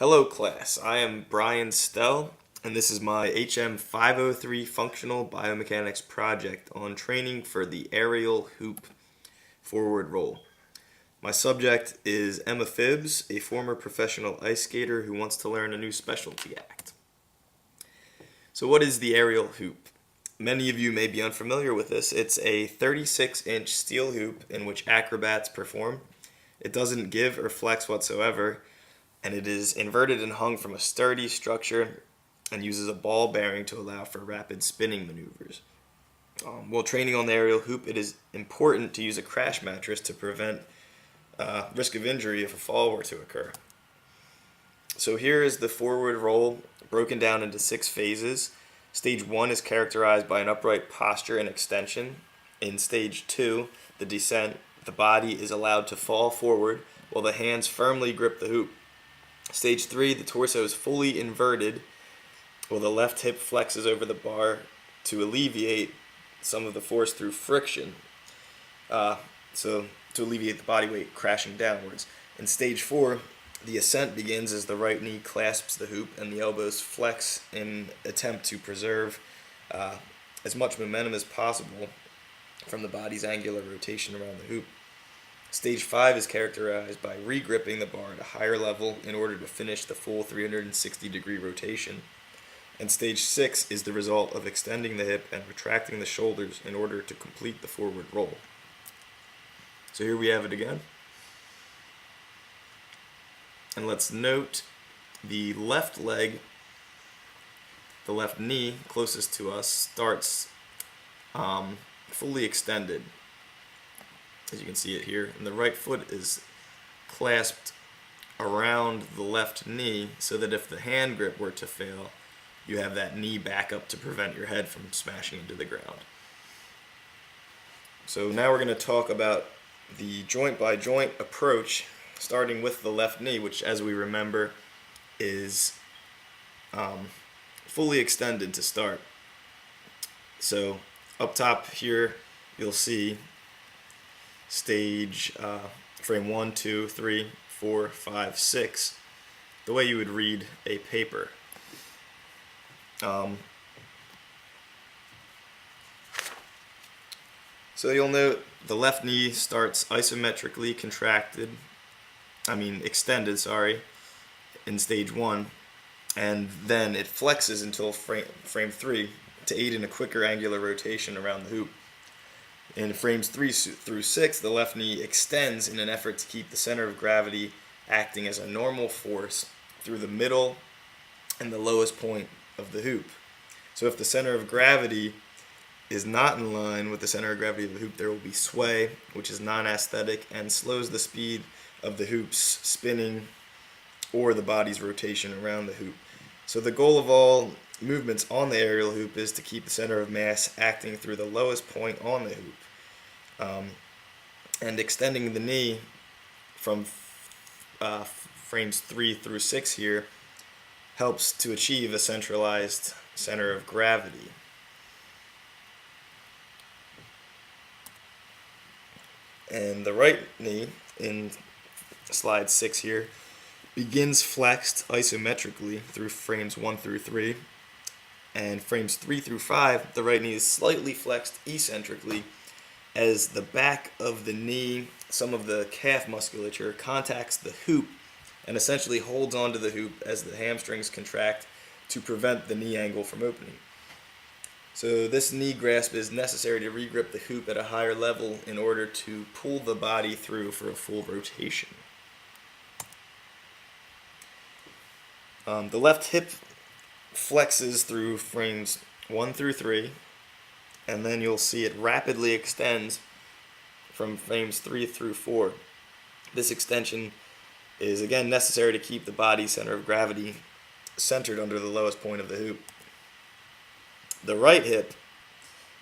Hello class, I am Brian Stell, and this is my HM503 Functional Biomechanics project on training for the aerial hoop forward roll. My subject is Emma Phibbs, a former professional ice skater who wants to learn a new specialty act. So what is the aerial hoop? Many of you may be unfamiliar with this. It's a 36-inch steel hoop in which acrobats perform. It doesn't give or flex whatsoever, and it is inverted and hung from a sturdy structure and uses a ball bearing to allow for rapid spinning maneuvers. While training on the aerial hoop, it is important to use a crash mattress to prevent risk of injury if a fall were to occur. So here is the forward roll broken down into 6 phases. Stage 1 is characterized by an upright posture and extension. In stage 2, the descent, the body is allowed to fall forward while the hands firmly grip the hoop. Stage 3, the torso is fully inverted while the left hip flexes over the bar to alleviate some of the force through friction, so to alleviate the body weight crashing downwards. In stage 4, the ascent begins as the right knee clasps the hoop and the elbows flex in attempt to preserve as much momentum as possible from the body's angular rotation around the hoop. Stage 5 is characterized by re-gripping the bar at a higher level in order to finish the full 360-degree rotation. And stage 6 is the result of extending the hip and retracting the shoulders in order to complete the forward roll. So here we have it again. And let's note the left leg, the left knee closest to us, starts fully extended, as you can see it here, and the right foot is clasped around the left knee so that if the hand grip were to fail, you have that knee back up to prevent your head from smashing into the ground. So now we're going to talk about the joint by joint approach, starting with the left knee, which, as we remember, is fully extended to start. So up top here you'll see stage frame 1, 2, 3, 4, 5, 6, the way you would read a paper. So you'll note the left knee starts isometrically extended, in stage 1, and then it flexes until frame 3 to aid in a quicker angular rotation around the hoop. In frames 3 through 6, the left knee extends in an effort to keep the center of gravity acting as a normal force through the middle and the lowest point of the hoop. So if the center of gravity is not in line with the center of gravity of the hoop, there will be sway, which is non-aesthetic and slows the speed of the hoop's spinning or the body's rotation around the hoop. So the goal of all movements on the aerial hoop is to keep the center of mass acting through the lowest point on the hoop. And extending the knee from frames 3 through 6 here helps to achieve a centralized center of gravity. And the right knee in slide 6 here begins flexed isometrically through frames 1 through 3, and frames 3 through 5, the right knee is slightly flexed eccentrically as the back of the knee, some of the calf musculature, contacts the hoop and essentially holds onto the hoop as the hamstrings contract to prevent the knee angle from opening. So this knee grasp is necessary to re-grip the hoop at a higher level in order to pull the body through for a full rotation. The left hip flexes through frames 1 through 3, and then you'll see it rapidly extends from frames 3 through 4. This extension is again necessary to keep the body's center of gravity centered under the lowest point of the hoop. The right hip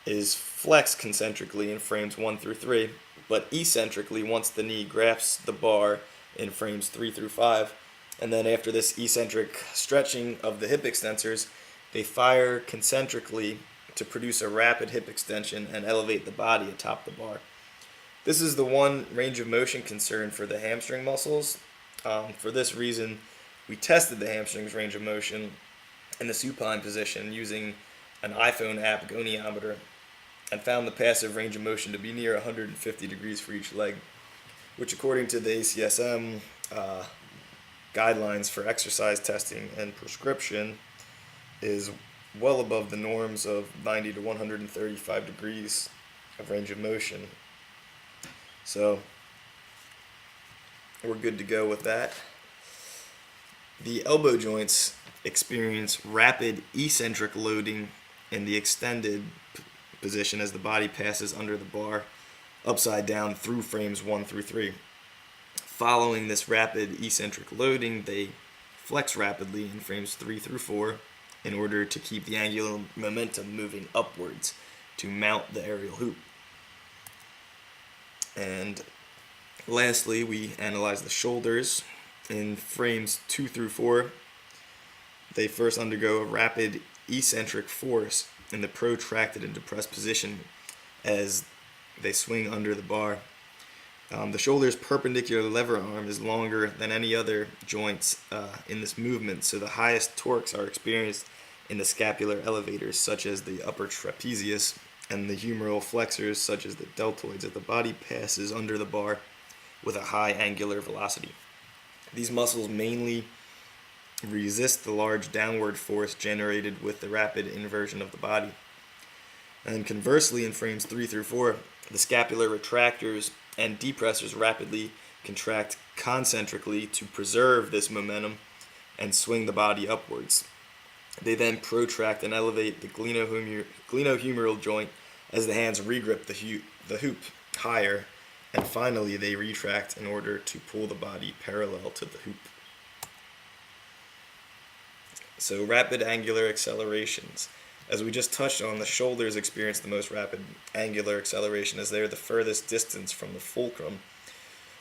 is flexed concentrically in frames 1 through 3, but eccentrically once the knee grasps the bar in frames 3 through 5. And then after this eccentric stretching of the hip extensors, they fire concentrically to produce a rapid hip extension and elevate the body atop the bar. This is the one range of motion concern for the hamstring muscles. For this reason, We tested the hamstring's range of motion in the supine position using an iPhone app goniometer and found the passive range of motion to be near 150 degrees for each leg, which according to the ACSM guidelines for exercise testing and prescription is well above the norms of 90 to 135 degrees of range of motion. So we're good to go with that. The elbow joints experience rapid eccentric loading in the extended position as the body passes under the bar upside down through frames 1 through 3. Following this rapid eccentric loading, they flex rapidly in frames 3 through 4 in order to keep the angular momentum moving upwards to mount the aerial hoop. And lastly, we analyze the shoulders. In frames 2 through 4, they first undergo a rapid eccentric force in the protracted and depressed position as they swing under the bar. The shoulder's perpendicular lever arm is longer than any other joints in this movement, so the highest torques are experienced in the scapular elevators, such as the upper trapezius, and the humeral flexors, such as the deltoids, as the body passes under the bar with a high angular velocity. These muscles mainly resist the large downward force generated with the rapid inversion of the body. And conversely, in frames 3 through 4, the scapular retractors and depressors rapidly contract concentrically to preserve this momentum and swing the body upwards. They then protract and elevate the glenohumeral joint as the hands regrip the hoop higher, and finally they retract in order to pull the body parallel to the hoop. So rapid angular accelerations. As we just touched on, the shoulders experience the most rapid angular acceleration as they are the furthest distance from the fulcrum.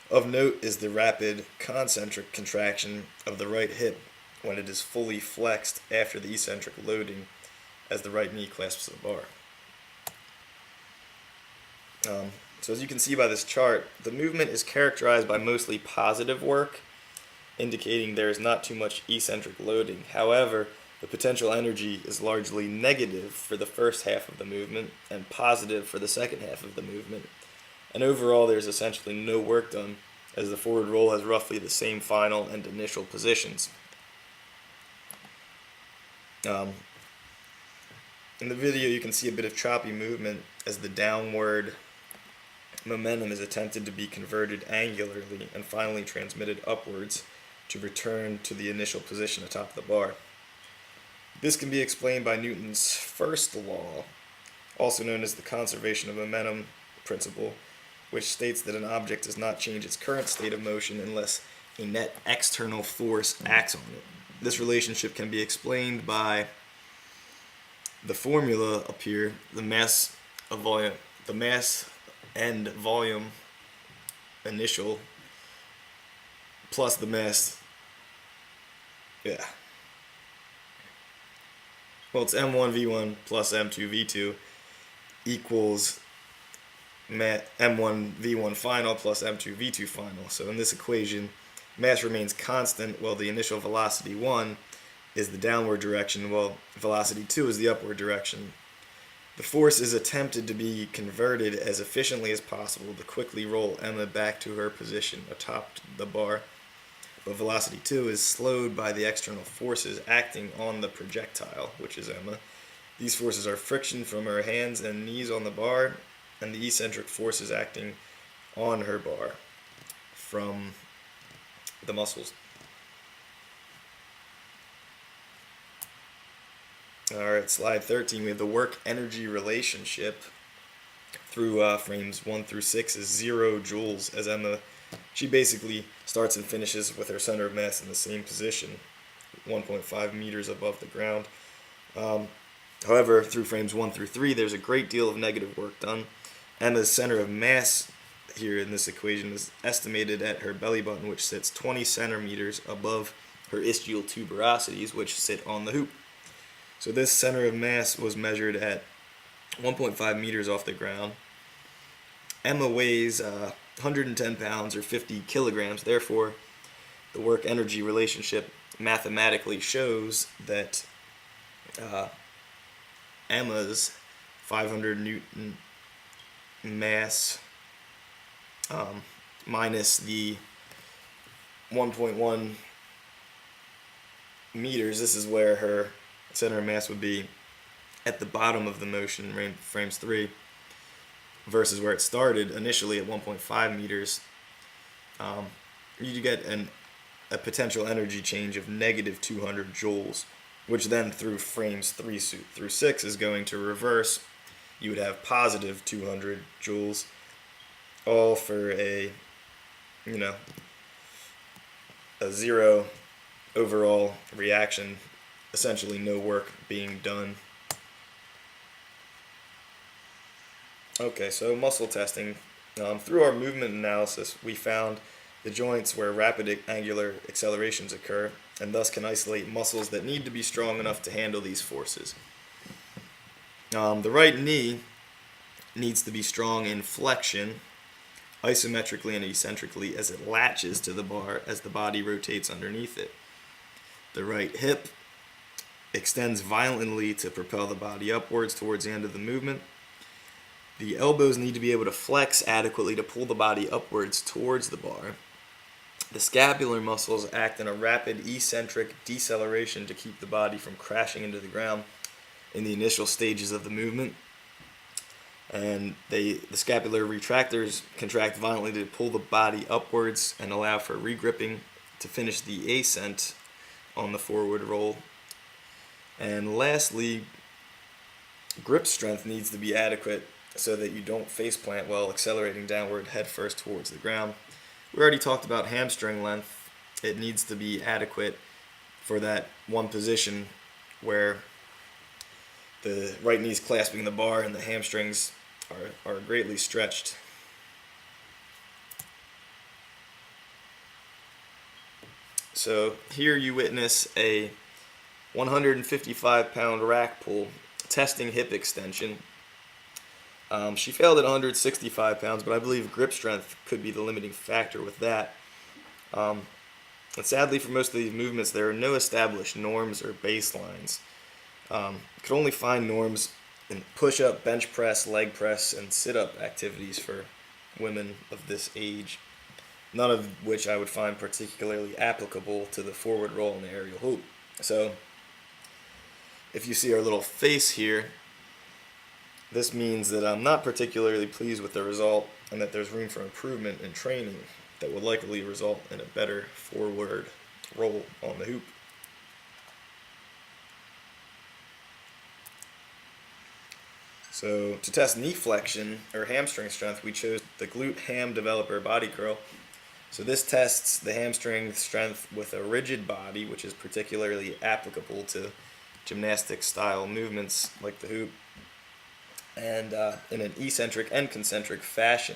Of note is the rapid concentric contraction of the right hip when it is fully flexed after the eccentric loading as the right knee clasps the bar. So as you can see by this chart, the movement is characterized by mostly positive work, indicating there is not too much eccentric loading. However, the potential energy is largely negative for the first half of the movement and positive for the second half of the movement. And overall, there's essentially no work done, as the forward roll has roughly the same final and initial positions. In the video, you can see a bit of choppy movement as the downward momentum is attempted to be converted angularly and finally transmitted upwards to return to the initial position atop the bar. This can be explained by Newton's first law, also known as the conservation of momentum principle, which states that an object does not change its current state of motion unless a net external force acts on it. This relationship can be explained by the formula up here, the mass and volume initial plus the mass, well, it's m1 v1 plus m2 v2 equals m1 v1 final plus m2 v2 final. So in this equation, mass remains constant while the initial velocity 1 is the downward direction, while velocity 2 is the upward direction. The force is attempted to be converted as efficiently as possible to quickly roll Emma back to her position atop the bar, but velocity 2 is slowed by the external forces acting on the projectile, which is Emma. These forces are friction from her hands and knees on the bar, and the eccentric forces acting on her bar from the muscles. Alright, slide 13, we have the work-energy relationship through frames 1 through 6 is 0 joules, as Emma, she basically starts and finishes with her center of mass in the same position, 1.5 meters above the ground. However, through frames 1 through 3, there's a great deal of negative work done. Emma's center of mass here in this equation is estimated at her belly button, which sits 20 centimeters above her ischial tuberosities, which sit on the hoop. So this center of mass was measured at 1.5 meters off the ground. Emma weighs 110 pounds or 50 kilograms. Therefore, the work-energy relationship mathematically shows that Emma's 500 Newton mass minus the 1.1 meters, this is where her center of mass would be at the bottom of the motion, frames 3, versus where it started initially at 1.5 meters, you get a potential energy change of negative 200 joules, which then through frames 3 through 6 is going to reverse. You would have positive 200 joules, all for a zero overall reaction, essentially no work being done. Okay, so muscle testing. Through our movement analysis, we found the joints where rapid angular accelerations occur, and thus can isolate muscles that need to be strong enough to handle these forces. The right knee needs to be strong in flexion, isometrically and eccentrically, as it latches to the bar as the body rotates underneath it. The right hip extends violently to propel the body upwards towards the end of the movement. The elbows need to be able to flex adequately to pull the body upwards towards the bar. The scapular muscles act in a rapid eccentric deceleration to keep the body from crashing into the ground in the initial stages of the movement. And the scapular retractors contract violently to pull the body upwards and allow for regripping to finish the ascent on the forward roll. And lastly, grip strength needs to be adequate so that you don't faceplant while accelerating downward headfirst towards the ground. We already talked about hamstring length. It needs to be adequate for that one position where the right knee is clasping the bar and the hamstrings are greatly stretched. So here you witness a 155-pound rack pull testing hip extension. She failed at 165 pounds, but I believe grip strength could be the limiting factor with that. And sadly, for most of these movements, there are no established norms or baselines. You could only find norms in push-up, bench press, leg press, and sit-up activities for women of this age, none of which I would find particularly applicable to the forward roll and the aerial hoop. So if you see our little face here, this means that I'm not particularly pleased with the result and that there's room for improvement in training that would likely result in a better forward roll on the hoop. So to test knee flexion or hamstring strength, we chose the Glute Ham Developer Body Curl. So this tests the hamstring strength with a rigid body, which is particularly applicable to gymnastic style movements like the hoop, and in an eccentric and concentric fashion.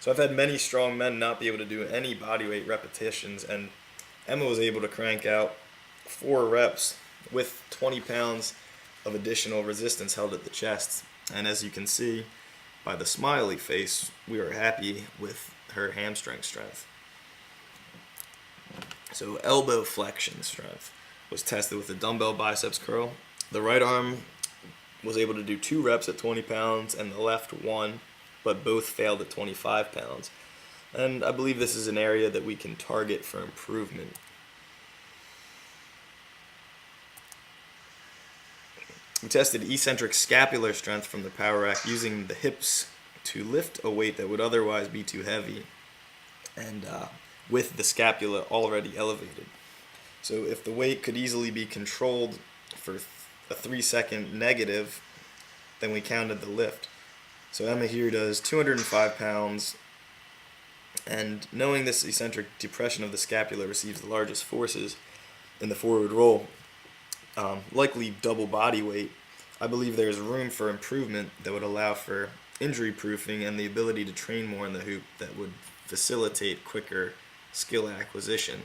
So I've had many strong men not be able to do any bodyweight repetitions, and Emma was able to crank out 4 reps with 20 pounds of additional resistance held at the chest. And as you can see by the smiley face, we are happy with her hamstring strength. So elbow flexion strength was tested with a dumbbell biceps curl. The right arm was able to do 2 reps at 20 pounds and the left 1, but both failed at 25 pounds. And I believe this is an area that we can target for improvement. We tested eccentric scapular strength from the power rack using the hips to lift a weight that would otherwise be too heavy, and with the scapula already elevated. So if the weight could easily be controlled for a 3-second negative, then we counted the lift. So Emma here does 205 pounds, and knowing this eccentric depression of the scapula receives the largest forces in the forward roll, likely double body weight, I believe there is room for improvement that would allow for injury proofing and the ability to train more in the hoop that would facilitate quicker skill acquisition.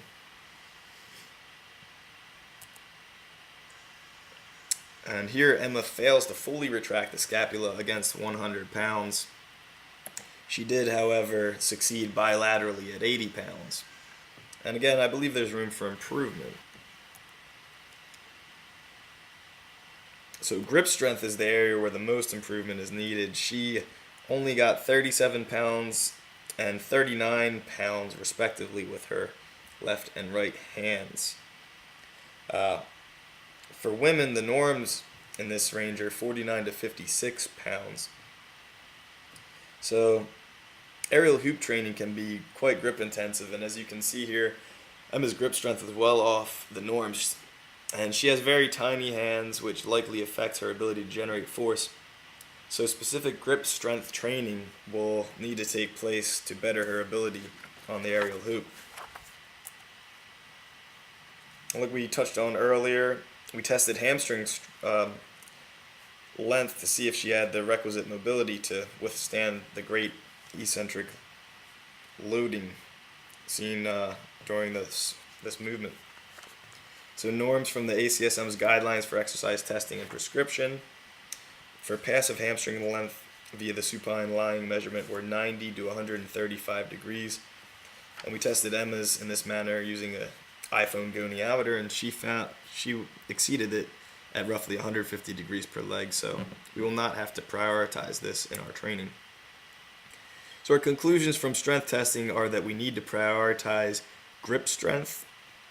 And here Emma fails to fully retract the scapula against 100 pounds. She did, however, succeed bilaterally at 80 pounds. And again, I believe there's room for improvement. So grip strength is the area where the most improvement is needed. She only got 37 pounds and 39 pounds respectively with her left and right hands. For women, the norms in this range are 49 to 56 pounds. So aerial hoop training can be quite grip intensive, and as you can see here, Emma's grip strength is well off the norms, and she has very tiny hands, which likely affects her ability to generate force. So specific grip strength training will need to take place to better her ability on the aerial hoop. Like we touched on earlier, we tested hamstring length to see if she had the requisite mobility to withstand the great eccentric loading seen during this movement. So norms from the ACSM's guidelines for exercise testing and prescription for passive hamstring length via the supine lying measurement were 90 to 135 degrees. And we tested Emma's in this manner using an iPhone goniometer, and she exceeded it at roughly 150 degrees per leg, so we will not have to prioritize this in our training. So our conclusions from strength testing are that we need to prioritize grip strength,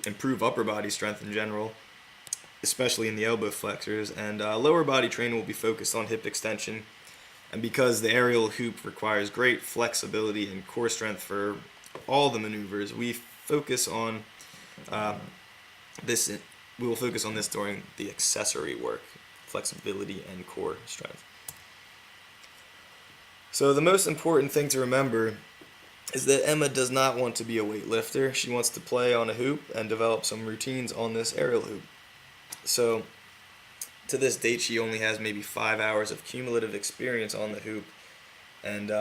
improve upper body strength in general, especially in the elbow flexors, and lower body training will be focused on hip extension. And because the aerial hoop requires great flexibility and core strength for all the maneuvers, we focus on this. We will focus on this during the accessory work, flexibility and core strength. So the most important thing to remember is that Emma does not want to be a weightlifter. She wants to play on a hoop and develop some routines on this aerial hoop. So to this date, she only has maybe 5 hours of cumulative experience on the hoop, and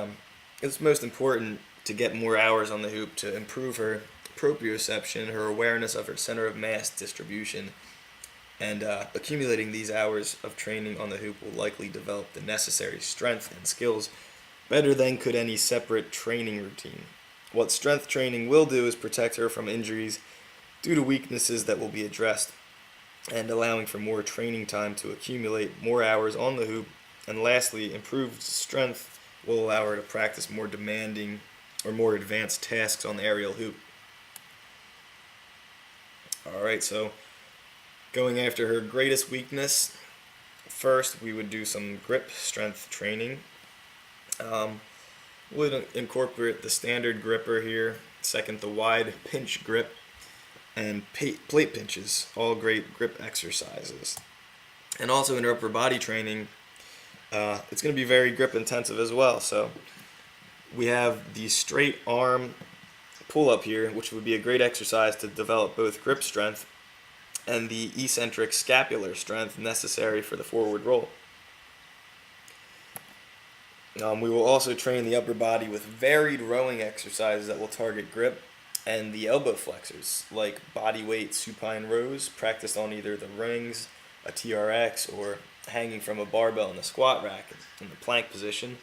it's most important to get more hours on the hoop to improve her proprioception, her awareness of her center of mass distribution, and accumulating these hours of training on the hoop will likely develop the necessary strength and skills better than could any separate training routine. What strength training will do is protect her from injuries due to weaknesses that will be addressed, and allowing for more training time to accumulate more hours on the hoop. And lastly, improved strength will allow her to practice more demanding or more advanced tasks on the aerial hoop. Alright, so going after her greatest weakness, first we would do some grip strength training. We'll incorporate the standard gripper here, second the wide pinch grip, and plate pinches, all great grip exercises. And also in her upper body training, it's going to be very grip intensive as well. So we have the straight arm pull up here, which would be a great exercise to develop both grip strength and the eccentric scapular strength necessary for the forward roll. We will also train the upper body with varied rowing exercises that will target grip and the elbow flexors, like body weight supine rows practiced on either the rings, a TRX, or hanging from a barbell in the squat rack in the plank position.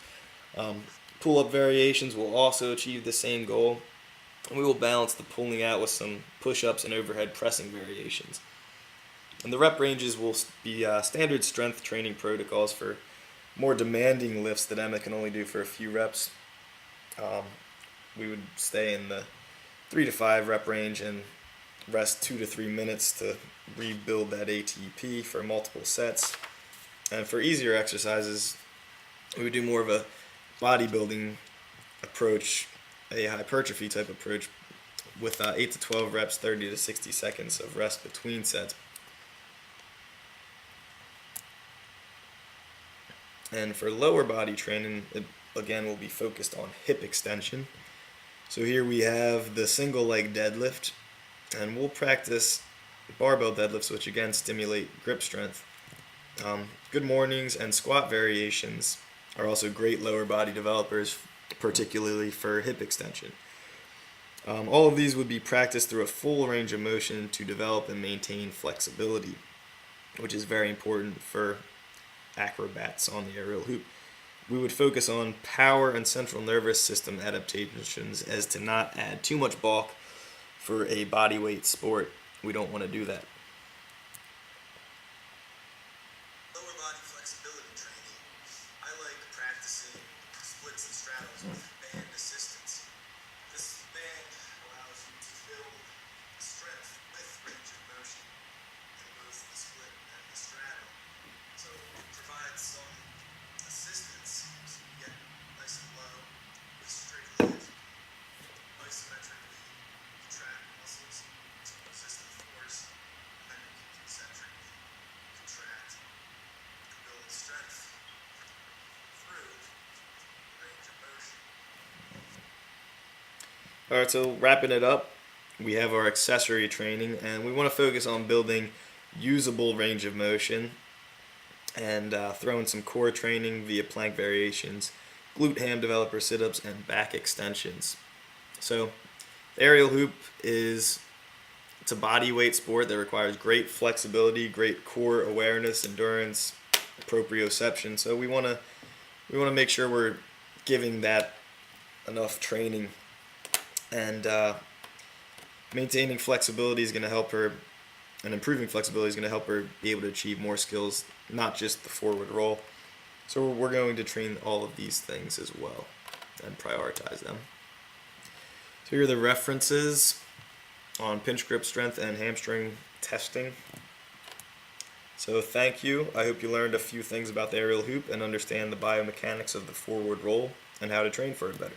Pull-up variations will also achieve the same goal. And we will balance the pulling out with some push-ups and overhead pressing variations. And the rep ranges will be standard strength training protocols for more demanding lifts that Emma can only do for a few reps. We would stay in the 3 to 5 rep range and rest 2 to 3 minutes to rebuild that ATP for multiple sets. And for easier exercises, we would do more of a bodybuilding approach, a hypertrophy type approach, with 8 to 12 reps, 30 to 60 seconds of rest between sets. And for lower body training, it again will be focused on hip extension. So here we have the single leg deadlift, and we'll practice barbell deadlifts, which again stimulate grip strength. Good mornings and squat variations are also great lower body developers, particularly for hip extension. All of these would be practiced through a full range of motion to develop and maintain flexibility, which is very important for acrobats on the aerial hoop. We would focus on power and central nervous system adaptations as to not add too much bulk for a bodyweight sport. We don't want to do that. All right, so wrapping it up, we have our accessory training, and we want to focus on building usable range of motion and throw in some core training via plank variations, glute ham developer sit-ups, and back extensions. So the aerial hoop it's a body weight sport that requires great flexibility, great core awareness, endurance, proprioception. So we want to make sure we're giving that enough training, and maintaining flexibility is going to help her, and improving flexibility is going to help her be able to achieve more skills, not just the forward roll. So we're going to train all of these things as well and prioritize them. So here are the references on pinch grip strength and hamstring testing. So thank you. I hope you learned a few things about the aerial hoop and understand the biomechanics of the forward roll and how to train for it better.